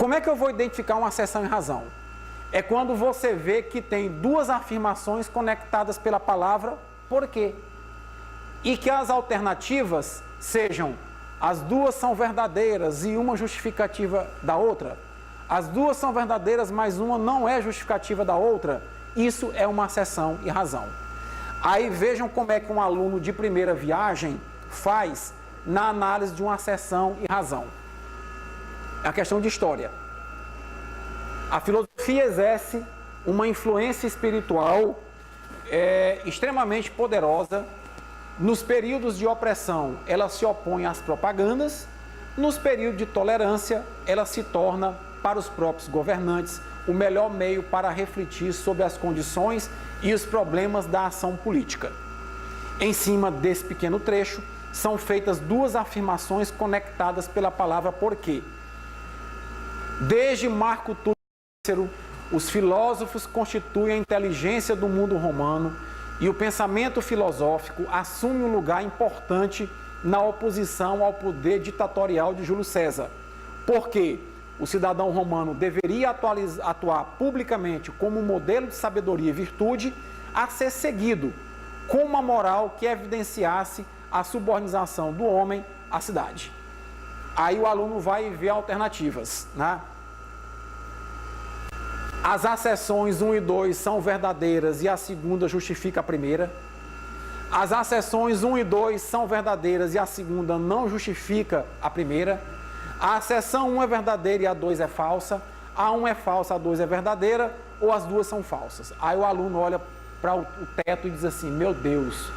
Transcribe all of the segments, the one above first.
Como é que eu vou identificar uma acessão e razão? É quando você vê que tem duas afirmações conectadas pela palavra por quê? E que as alternativas sejam as duas são verdadeiras e uma justificativa da outra. As duas são verdadeiras, mas uma não é justificativa da outra. Isso é uma acessão e razão. Aí vejam como é que um aluno de primeira viagem faz na análise de uma acessão e razão. É a questão de história. A filosofia exerce uma influência espiritual extremamente poderosa. Nos períodos de opressão, ela se opõe às propagandas. Nos períodos de tolerância, ela se torna, para os próprios governantes, o melhor meio para refletir sobre as condições e os problemas da ação política. Em cima desse pequeno trecho, são feitas duas afirmações conectadas pela palavra porquê. Desde Marco Túlio Cícero, os filósofos constituem a inteligência do mundo romano e o pensamento filosófico assume um lugar importante na oposição ao poder ditatorial de Júlio César. Porque o cidadão romano deveria atuar publicamente como um modelo de sabedoria e virtude a ser seguido, com uma moral que evidenciasse a subordinação do homem à cidade. Aí o aluno vai ver alternativas, né? As acessões 1 e 2 são verdadeiras e a segunda justifica a primeira. As acessões 1 e 2 são verdadeiras e a segunda não justifica a primeira. A acessão 1 é verdadeira e a 2 é falsa. A 1 é falsa, a 2 é verdadeira, ou as duas são falsas. Aí o aluno olha para o teto e diz assim, meu Deus,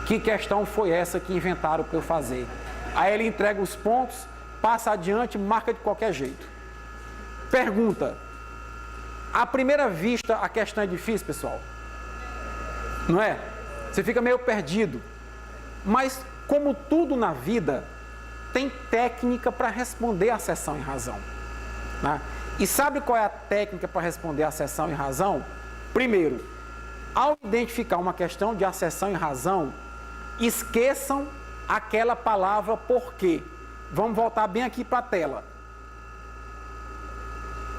que questão foi essa que inventaram para eu fazer? Aí ele entrega os pontos, passa adiante, marca de qualquer jeito. Pergunta. À primeira vista, a questão é difícil, pessoal? Não é? Você fica meio perdido. Mas, como tudo na vida, tem técnica para responder a acessão e razão. Né? E sabe qual é a técnica para responder a acessão e razão? Primeiro, ao identificar uma questão de acessão e razão, esqueçam aquela palavra porquê. Vamos voltar bem aqui para a tela.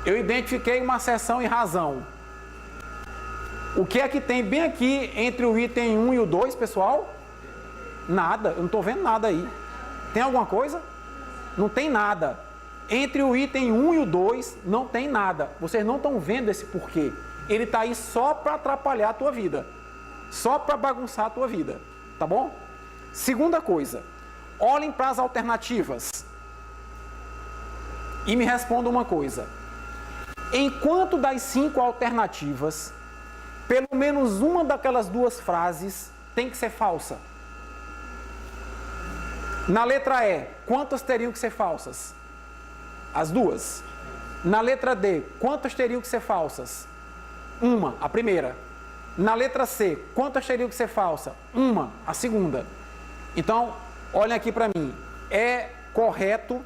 Eu identifiquei uma acessão e razão. O que é que tem bem aqui entre o item 1 e o 2, pessoal? Nada, eu não estou vendo nada aí. Tem alguma coisa? Não tem nada. Entre o item 1 e o 2, não tem nada. Vocês não estão vendo esse porquê. Ele está aí só para atrapalhar a tua vida. Só para bagunçar a tua vida. Tá bom? Segunda coisa. Olhem para as alternativas. E me respondam uma coisa. Enquanto das 5 alternativas, pelo menos uma daquelas duas frases tem que ser falsa. Na letra E, quantas teriam que ser falsas? As duas. Na letra D, quantas teriam que ser falsas? Uma, a primeira. Na letra C, quantas teriam que ser falsas? Uma, a segunda. Então, olhem aqui para mim. É correto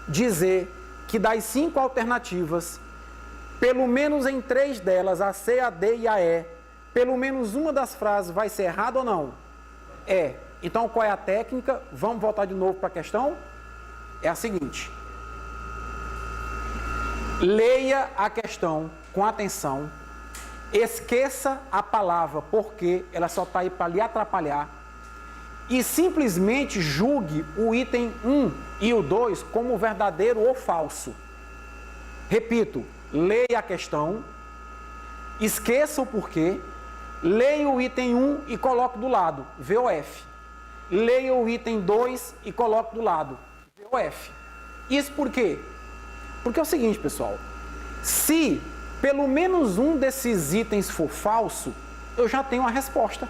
dizer que das 5 alternativas, pelo menos em 3 delas, a C, a D e a E, pelo menos uma das frases vai ser errada ou não? É. Então, qual é a técnica? Vamos voltar de novo para a questão? É a seguinte. Leia a questão com atenção, esqueça a palavra porque ela só está aí para lhe atrapalhar e simplesmente julgue o item 1 e o 2 como verdadeiro ou falso. Repito, leia a questão, esqueça o porquê, leia o item 1 e coloque do lado, VOF. Leia o item 2 e coloque do lado, VOF. Isso por quê? Porque é o seguinte, pessoal, se pelo menos um desses itens for falso, eu já tenho a resposta.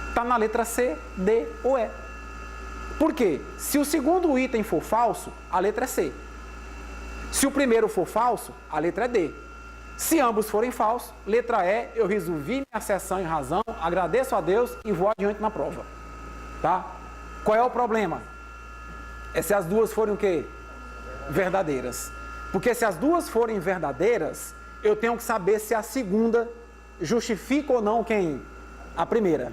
Está na letra C, D ou E. Por quê? Se o segundo item for falso, a letra é C. Se o primeiro for falso, a letra é D. Se ambos forem falsos, letra E, eu resolvi minha acessão e razão, agradeço a Deus e vou adiante na prova. Tá? Qual é o problema? É se as duas forem o quê? Verdadeiras. Porque se as duas forem verdadeiras, eu tenho que saber se a segunda justifica ou não quem? A primeira.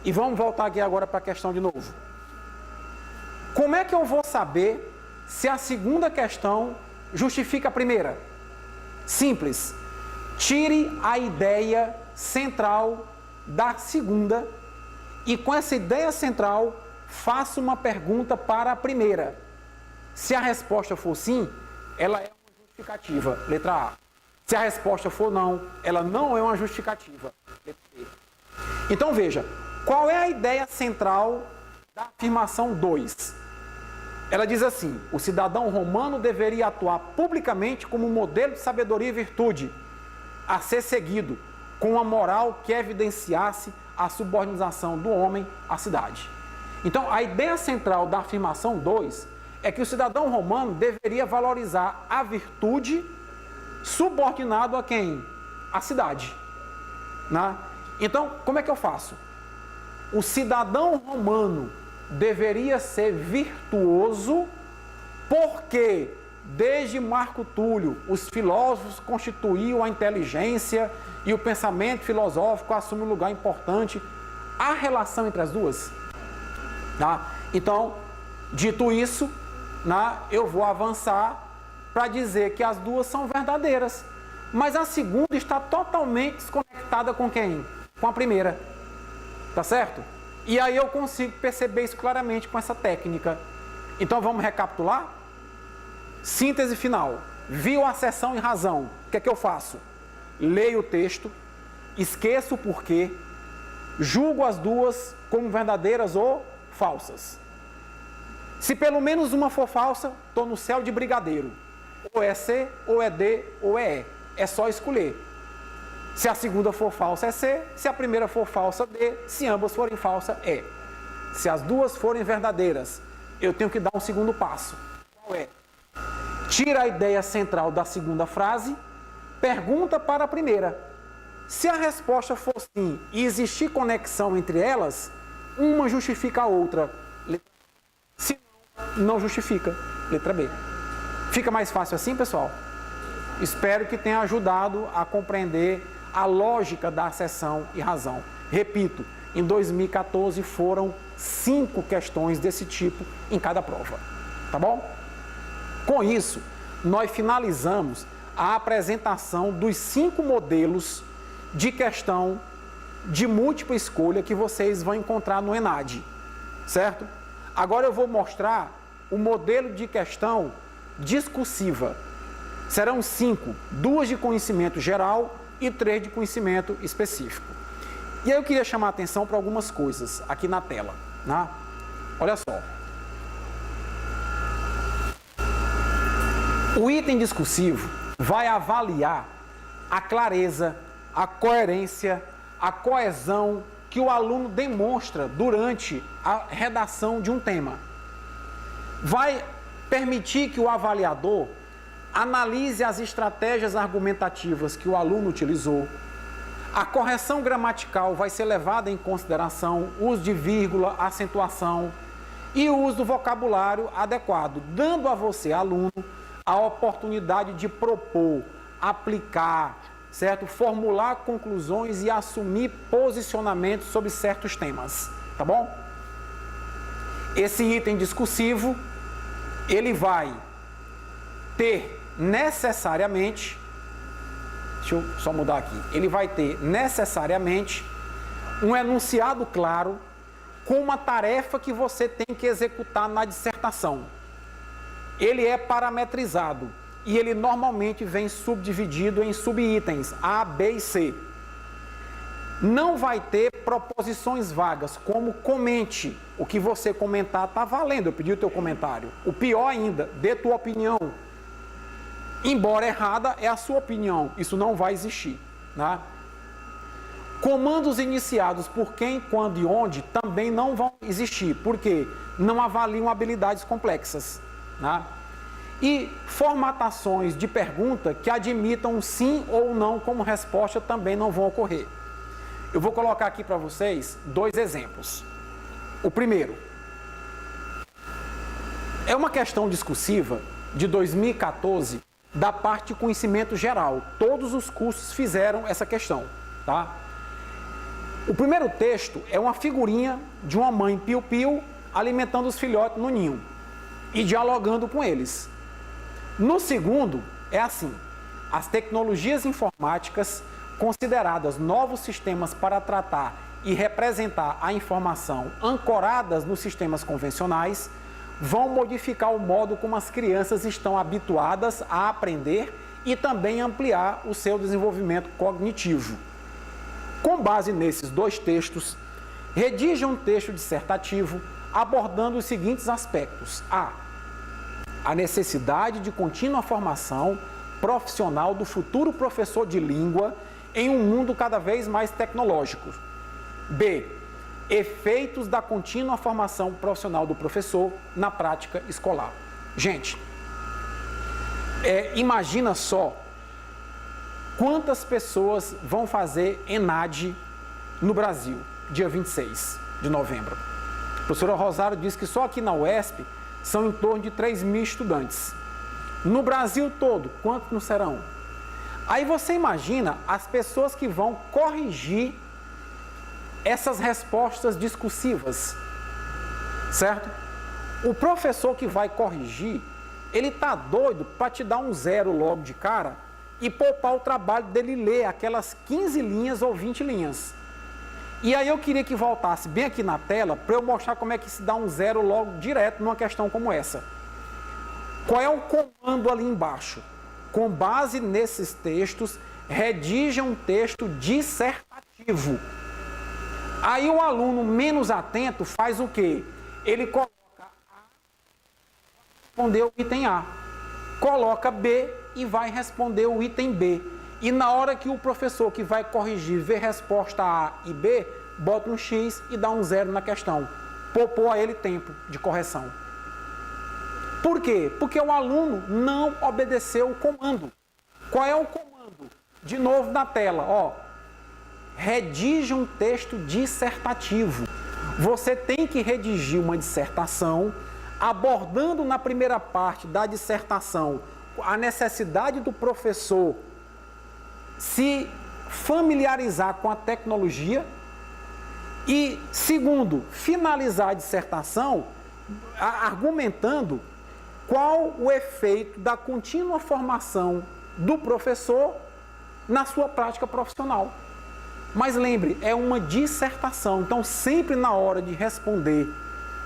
E vamos voltar aqui agora para a questão de novo. Como é que eu vou saber se a segunda questão justifica a primeira? Simples. Tire a ideia central da segunda e com essa ideia central faça uma pergunta para a primeira. Se a resposta for sim, ela é uma justificativa, letra A. Se a resposta for não, ela não é uma justificativa, letra B. Então veja, qual é a ideia central da afirmação 2? Ela diz assim: o cidadão romano deveria atuar publicamente como modelo de sabedoria e virtude, a ser seguido, com uma moral que evidenciasse a subordinação do homem à cidade. Então, a ideia central da afirmação 2 é que o cidadão romano deveria valorizar a virtude subordinado a quem? A cidade. Né? Então, como é que eu faço? O cidadão romano deveria ser virtuoso porque, desde Marco Túlio, os filósofos constituíam a inteligência e o pensamento filosófico assume um lugar importante. Há relação entre as duas? Tá? Então, dito isso, eu vou avançar para dizer que as duas são verdadeiras. Mas a segunda está totalmente desconectada com quem? Com a primeira. Tá certo? E aí eu consigo perceber isso claramente com essa técnica. Então vamos recapitular? Síntese final. Viu a seção em razão. O que é que eu faço? Leio o texto, esqueço o porquê, julgo as duas como verdadeiras ou falsas. Se pelo menos uma for falsa, estou no céu de brigadeiro. Ou é C, ou é D, ou é E. É só escolher. Se a segunda for falsa é C, se a primeira for falsa D, se ambas forem falsas é. Se as duas forem verdadeiras, eu tenho que dar um segundo passo. Qual é? Tira a ideia central da segunda frase, pergunta para a primeira. Se a resposta for sim e existir conexão entre elas, uma justifica a outra. Se não justifica. Letra B. Fica mais fácil assim, pessoal? Espero que tenha ajudado a compreender a lógica da seção e razão. Repito, em 2014 foram 5 questões desse tipo em cada prova. Tá bom? Com isso, nós finalizamos a apresentação dos 5 modelos de questão de múltipla escolha que vocês vão encontrar no ENAD. Certo? Agora eu vou mostrar o modelo de questão discursiva. Serão 5, 2 de conhecimento geral e 3 de conhecimento específico. E aí eu queria chamar a atenção para algumas coisas aqui na tela. Né? Olha só. O item discursivo vai avaliar a clareza, a coerência, a coesão que o aluno demonstra durante a redação de um tema. Vai permitir que o avaliador analise as estratégias argumentativas que o aluno utilizou. A correção gramatical vai ser levada em consideração, uso de vírgula, acentuação e o uso do vocabulário adequado, dando a você, aluno, a oportunidade de propor, aplicar, certo? Formular conclusões e assumir posicionamentos sobre certos temas, tá bom? Esse item discursivo, ele vai ter necessariamente, deixa eu só mudar aqui, ele vai ter necessariamente um enunciado claro com uma tarefa que você tem que executar na dissertação. Ele é parametrizado e ele normalmente vem subdividido em subitens A, B e C. Não vai ter proposições vagas, como comente. O que você comentar está valendo, eu pedi o teu comentário. O pior ainda, dê tua opinião. Embora errada, é a sua opinião. Isso não vai existir. Né? Comandos iniciados por quem, quando e onde também não vão existir. Porque não avaliam habilidades complexas. Né? E formatações de pergunta que admitam um sim ou não como resposta também não vão ocorrer. Eu vou colocar aqui para vocês 2 exemplos. O primeiro é uma questão discursiva de 2014 da parte de conhecimento geral. Todos os cursos fizeram essa questão, tá? O primeiro texto é uma figurinha de uma mãe piu-piu alimentando os filhotes no ninho e dialogando com eles. No segundo, é assim: as tecnologias informáticas, consideradas novos sistemas para tratar e representar a informação ancoradas nos sistemas convencionais, vão modificar o modo como as crianças estão habituadas a aprender e também ampliar o seu desenvolvimento cognitivo. Com base nesses dois textos, redija um texto dissertativo abordando os seguintes aspectos: a necessidade de contínua formação profissional do futuro professor de língua em um mundo cada vez mais tecnológico. B. Efeitos da contínua formação profissional do professor na prática escolar. Gente, imagina só quantas pessoas vão fazer ENAD no Brasil, dia 26 de novembro. A professora Rosário disse que só aqui na UESP são em torno de 3.000 estudantes. No Brasil todo, quantos não serão? Aí você imagina as pessoas que vão corrigir essas respostas discursivas, certo? O professor que vai corrigir, ele tá doido para te dar um 0 logo de cara e poupar o trabalho dele ler aquelas 15 linhas ou 20 linhas. E aí eu queria que voltasse bem aqui na tela para eu mostrar como é que se dá um 0 logo direto numa questão como essa. Qual é o comando ali embaixo? Com base nesses textos, redija um texto dissertativo. Aí o aluno menos atento faz o quê? Ele coloca A, responder o item A. Coloca B e vai responder o item B. E na hora que o professor que vai corrigir vê resposta A e B, bota um X e dá um 0 na questão. Poupou a ele tempo de correção. Por quê? Porque o aluno não obedeceu o comando. Qual é o comando? De novo na tela, ó. Redige um texto dissertativo. Você tem que redigir uma dissertação, abordando na primeira parte da dissertação a necessidade do professor se familiarizar com a tecnologia e, segundo, finalizar a dissertação argumentando qual o efeito da contínua formação do professor na sua prática profissional. Mas lembre, é uma dissertação, então sempre na hora de responder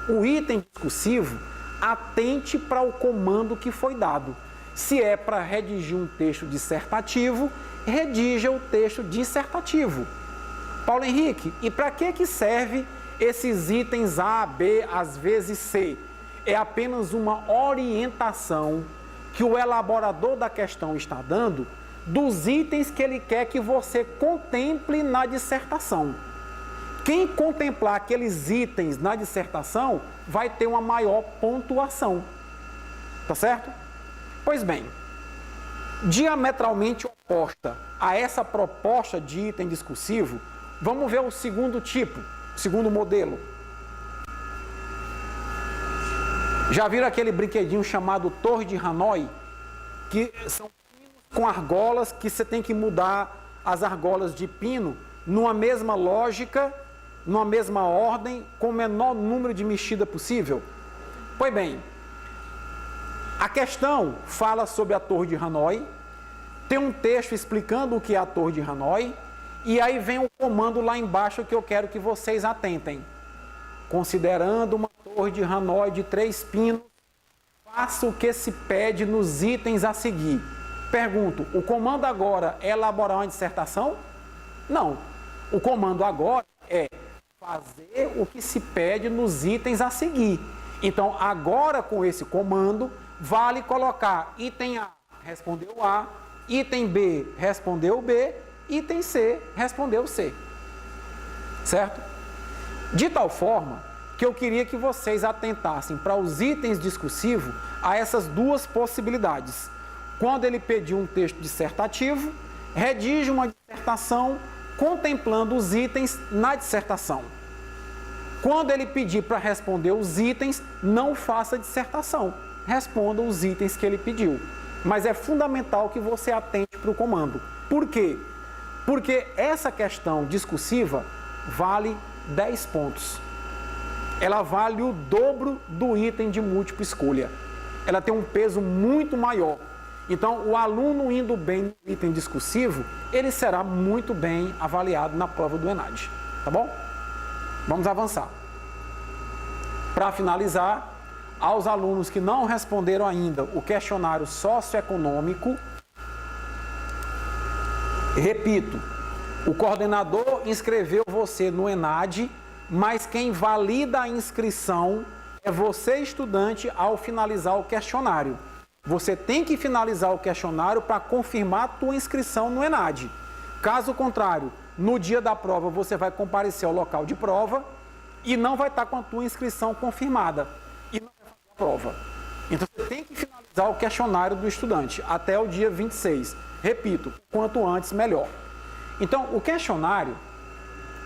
o item discursivo, atente para o comando que foi dado. Se é para redigir um texto dissertativo, redija o texto dissertativo. Paulo Henrique, e para que serve esses itens A, B, às vezes C? É apenas uma orientação que o elaborador da questão está dando dos itens que ele quer que você contemple na dissertação. Quem contemplar aqueles itens na dissertação vai ter uma maior pontuação. Tá certo? Pois bem, diametralmente oposta a essa proposta de item discursivo, vamos ver o segundo tipo, o segundo modelo. Já viram aquele brinquedinho chamado Torre de Hanoi? Que são com argolas que você tem que mudar as argolas de pino numa mesma lógica, numa mesma ordem, com o menor número de mexida possível? Pois bem, a questão fala sobre a Torre de Hanoi, tem um texto explicando o que é a Torre de Hanoi, e aí vem um comando lá embaixo que eu quero que vocês atentem. Considerando uma Torre de Hanoi de 3 pinos, faça o que se pede nos itens a seguir. Pergunto, o comando agora é elaborar uma dissertação? Não. O comando agora é fazer o que se pede nos itens a seguir. Então, agora com esse comando, vale colocar item A, respondeu A, item B, respondeu B, item C, respondeu C. Certo? De tal forma que eu queria que vocês atentassem para os itens discursivos a essas duas possibilidades. Quando ele pediu um texto dissertativo, redige uma dissertação contemplando os itens na dissertação. Quando ele pedir para responder os itens, não faça dissertação. Responda os itens que ele pediu. Mas é fundamental que você atente para o comando. Por quê? Porque essa questão discursiva vale 10 pontos. Ela vale o dobro do item de múltipla escolha. ela tem um peso muito maior. Então, o aluno indo bem no item discursivo, ele será muito bem avaliado na prova do ENAD, tá bom? Vamos avançar. Para finalizar, aos alunos que não responderam ainda o questionário socioeconômico, repito, o coordenador inscreveu você no ENAD, mas quem valida a inscrição é você, estudante, ao finalizar o questionário. Você tem que finalizar o questionário para confirmar a tua inscrição no ENAD. Caso contrário, no dia da prova você vai comparecer ao local de prova e não vai estar com a tua inscrição confirmada e não vai fazer a prova. Então você tem que finalizar o questionário do estudante até o dia 26. Repito, quanto antes melhor. Então o questionário,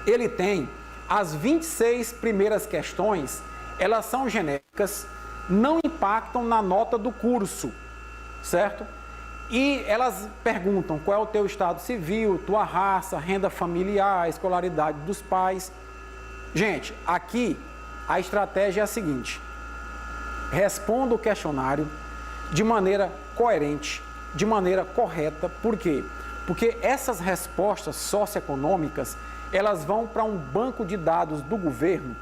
ele tem as 26 primeiras questões, elas são genéricas, não impactam na nota do curso, certo? E elas perguntam qual é o teu estado civil, tua raça, renda familiar, escolaridade dos pais. Gente, aqui a estratégia é a seguinte: responda o questionário de maneira coerente, de maneira correta. Por quê? Porque essas respostas socioeconômicas, elas vão para um banco de dados do governo,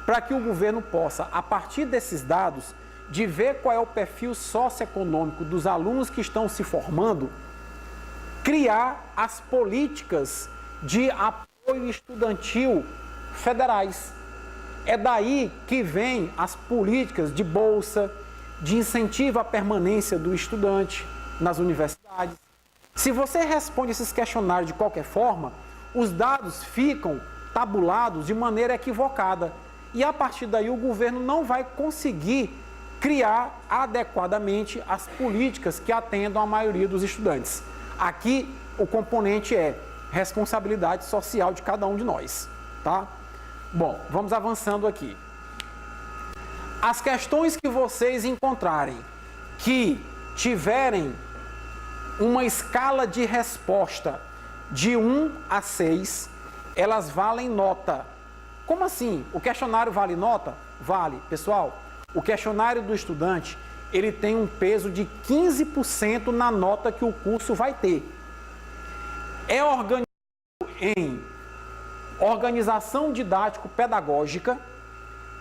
para que o governo possa, a partir desses dados, de ver qual é o perfil socioeconômico dos alunos que estão se formando, criar as políticas de apoio estudantil federais. É daí que vem as políticas de bolsa, de incentivo à permanência do estudante nas universidades. Se você responde esses questionários de qualquer forma, os dados ficam tabulados de maneira equivocada. E a partir daí o governo não vai conseguir criar adequadamente as políticas que atendam a maioria dos estudantes. Aqui o componente é responsabilidade social de cada um de nós, tá? Bom, vamos avançando aqui. As questões que vocês encontrarem que tiverem uma escala de resposta de 1 a 6, elas valem nota. Como assim? O questionário vale nota? Vale. Pessoal, o questionário do estudante, ele tem um peso de 15% na nota que o curso vai ter. É organizado em organização didático-pedagógica,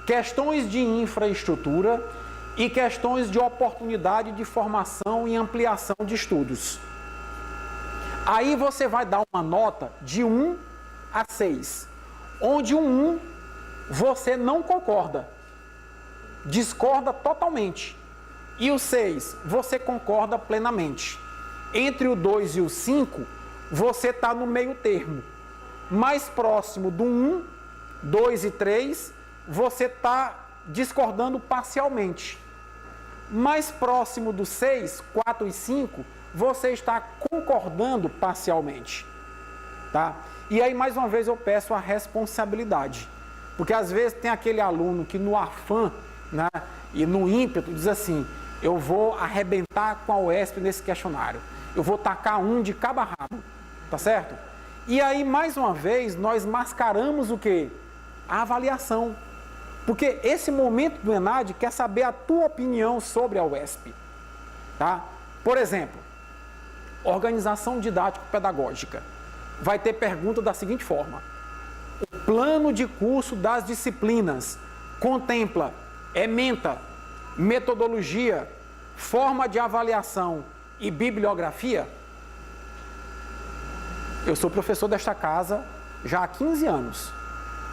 questões de infraestrutura e questões de oportunidade de formação e ampliação de estudos. Aí você vai dar uma nota de 1 a 6, onde o 1 você não concorda, discorda totalmente. E o 6 você concorda plenamente. Entre o 2 e o 5, você está no meio termo. Mais próximo do 1, 2 e 3, você está discordando parcialmente. Mais próximo do 6, 4 e 5, você está concordando parcialmente. Tá? E aí, mais uma vez, eu peço a responsabilidade. Porque às vezes tem aquele aluno que no afã, né, e no ímpeto diz assim: eu vou arrebentar com a UESP nesse questionário. Eu vou tacar um de cabo a rabo. Tá certo? E aí, mais uma vez, nós mascaramos o quê? A avaliação. Porque esse momento do ENAD quer saber a tua opinião sobre a UESP. Tá? Por exemplo, organização didático-pedagógica. Vai ter pergunta da seguinte forma: o plano de curso das disciplinas contempla ementa, metodologia, forma de avaliação e bibliografia? Eu sou professor desta casa já há 15 anos.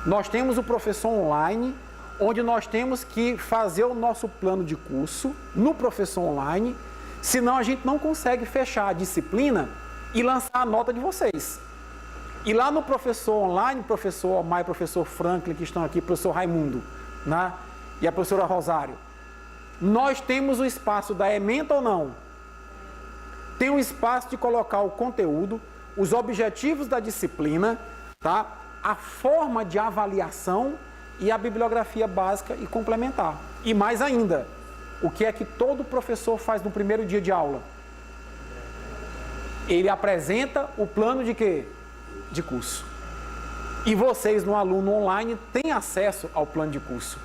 Nós temos o professor online, onde nós temos que fazer o nosso plano de curso no professor online, senão a gente não consegue fechar a disciplina e lançar a nota de vocês. E lá no professor online, professor Omar e professor Franklin, que estão aqui, professor Raimundo, né, e a professora Rosário, nós temos o espaço da ementa ou não? Tem o espaço de colocar o conteúdo, os objetivos da disciplina, tá? A forma de avaliação e a bibliografia básica e complementar. E mais ainda, o que é que todo professor faz no primeiro dia de aula? Ele apresenta o plano de quê? De curso. E vocês, no aluno online, têm acesso ao plano de curso.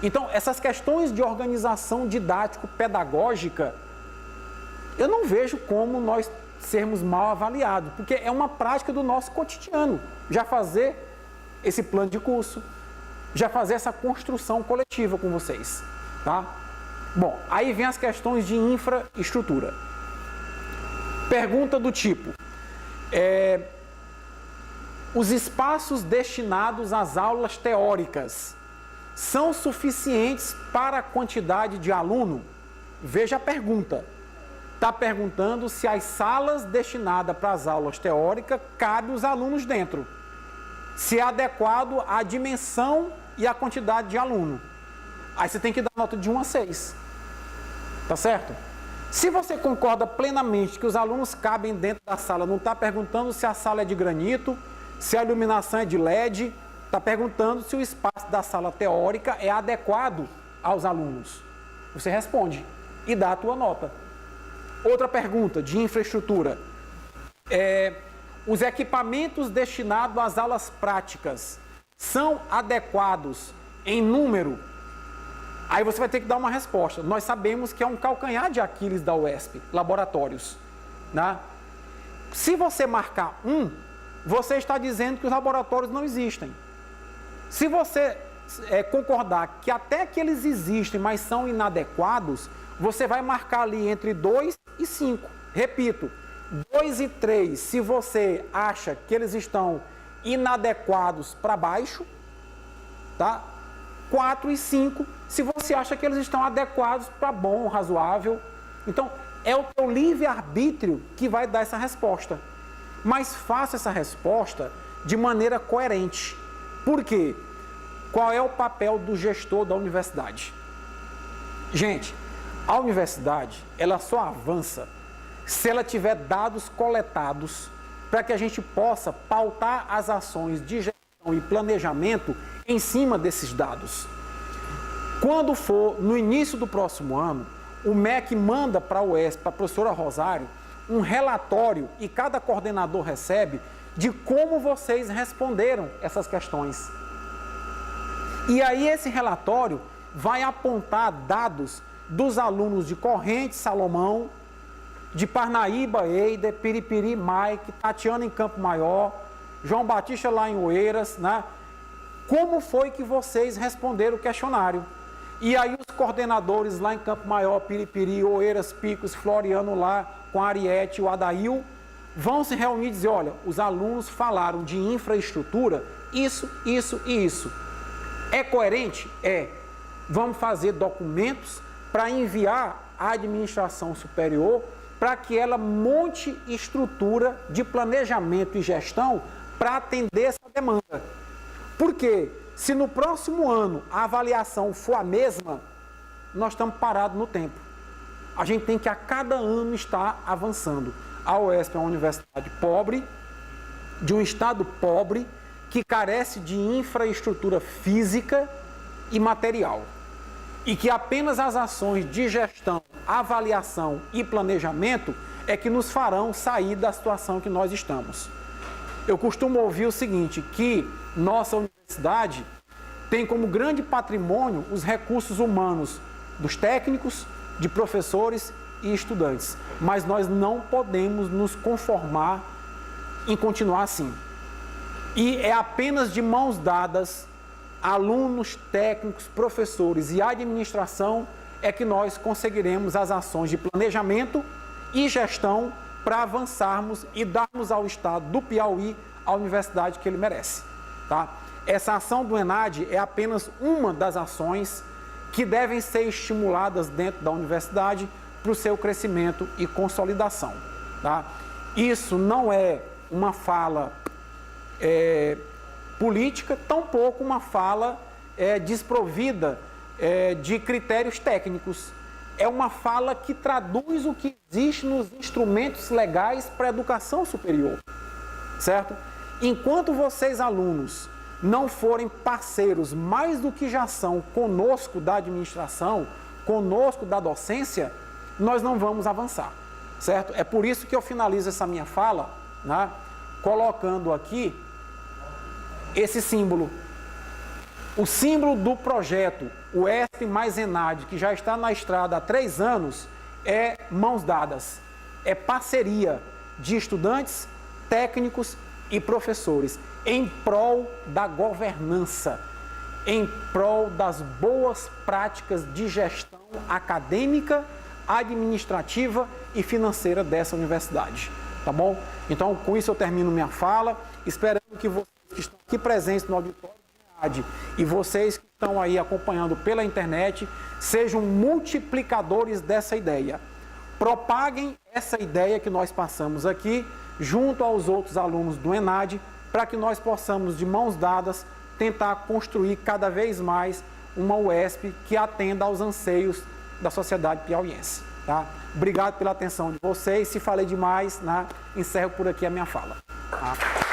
Então, essas questões de organização didático-pedagógica, eu não vejo como nós sermos mal avaliados, porque é uma prática do nosso cotidiano, já fazer esse plano de curso, já fazer essa construção coletiva com vocês, tá? Bom, aí vem as questões de infraestrutura. Pergunta do tipo, os espaços destinados às aulas teóricas são suficientes para a quantidade de aluno? Veja a pergunta. Está perguntando se as salas destinadas para as aulas teóricas cabem os alunos dentro. Se é adequado à dimensão e à quantidade de aluno. Aí você tem que dar nota de 1 a 6. Tá certo? Se você concorda plenamente que os alunos cabem dentro da sala, não está perguntando se a sala é de granito, se a iluminação é de LED, está perguntando se o espaço da sala teórica é adequado aos alunos. Você responde e dá a tua nota. Outra pergunta de infraestrutura. Os equipamentos destinados às aulas práticas são adequados em número? Aí você vai ter que dar uma resposta. Nós sabemos que é um calcanhar de Aquiles da UESP, laboratórios, né? Se você marcar 1, você está dizendo que os laboratórios não existem. Se você concordar que até que eles existem, mas são inadequados, você vai marcar ali entre 2 e 5. Repito, 2 e 3, se você acha que eles estão inadequados para baixo, tá? 4 e 5, se você acha que eles estão adequados para bom, razoável. Então, é o teu livre-arbítrio que vai dar essa resposta. Mas faça essa resposta de maneira coerente. Por quê? Qual é o papel do gestor da universidade? Gente, a universidade, ela só avança se ela tiver dados coletados para que a gente possa pautar as ações de gestão e planejamento em cima desses dados. Quando for no início do próximo ano, o MEC manda para a UESP, para a professora Rosário, um relatório e cada coordenador recebe de como vocês responderam essas questões. E aí esse relatório vai apontar dados dos alunos de Correntes, Salomão, de Parnaíba, Eider, Piripiri, Mike, Tatiana em Campo Maior, João Batista lá em Oeiras, né? Como foi que vocês responderam o questionário? E aí os coordenadores lá em Campo Maior, Piripiri, Oeiras, Picos, Floriano lá, com a Ariete e o Adail, vão se reunir e dizer, olha, os alunos falaram de infraestrutura, isso, isso e isso. É coerente? É. Vamos fazer documentos para enviar à administração superior para que ela monte estrutura de planejamento e gestão para atender essa demanda. Porque se no próximo ano a avaliação for a mesma, nós estamos parados no tempo. A gente tem que a cada ano estar avançando. A UESP é uma universidade pobre, de um estado pobre, que carece de infraestrutura física e material. E que apenas as ações de gestão, avaliação e planejamento é que nos farão sair da situação que nós estamos. Eu costumo ouvir o seguinte, que nossa universidade tem como grande patrimônio os recursos humanos dos técnicos, de professores e estudantes. Mas nós não podemos nos conformar em continuar assim. E é apenas de mãos dadas, alunos, técnicos, professores e administração, é que nós conseguiremos as ações de planejamento e gestão para avançarmos e darmos ao estado do Piauí a universidade que ele merece. Tá? Essa ação do ENAD é apenas uma das ações que devem ser estimuladas dentro da universidade para o seu crescimento e consolidação. Tá? Isso não é uma fala política, tampouco uma fala desprovida de critérios técnicos. É uma fala que traduz o que existe nos instrumentos legais para a educação superior, certo? Enquanto vocês, alunos, não forem parceiros mais do que já são conosco da administração, conosco da docência, nós não vamos avançar, certo? É por isso que eu finalizo essa minha fala, né, colocando aqui esse símbolo. O símbolo do projeto UESP mais ENAD, que já está na estrada há 3 anos, é mãos dadas. É parceria de estudantes, técnicos e professores em prol da governança, em prol das boas práticas de gestão acadêmica, administrativa e financeira dessa universidade. Tá bom? Então, com isso eu termino minha fala, esperando que vocês que estão aqui presentes no auditório de ENAD e vocês que estão aí acompanhando pela internet sejam multiplicadores dessa ideia. Propaguem essa ideia que nós passamos aqui junto aos outros alunos do ENAD para que nós possamos, de mãos dadas, tentar construir cada vez mais uma UESP que atenda aos anseios da sociedade piauiense. Tá? Obrigado pela atenção de vocês. Se falei demais, encerro por aqui a minha fala. Tá?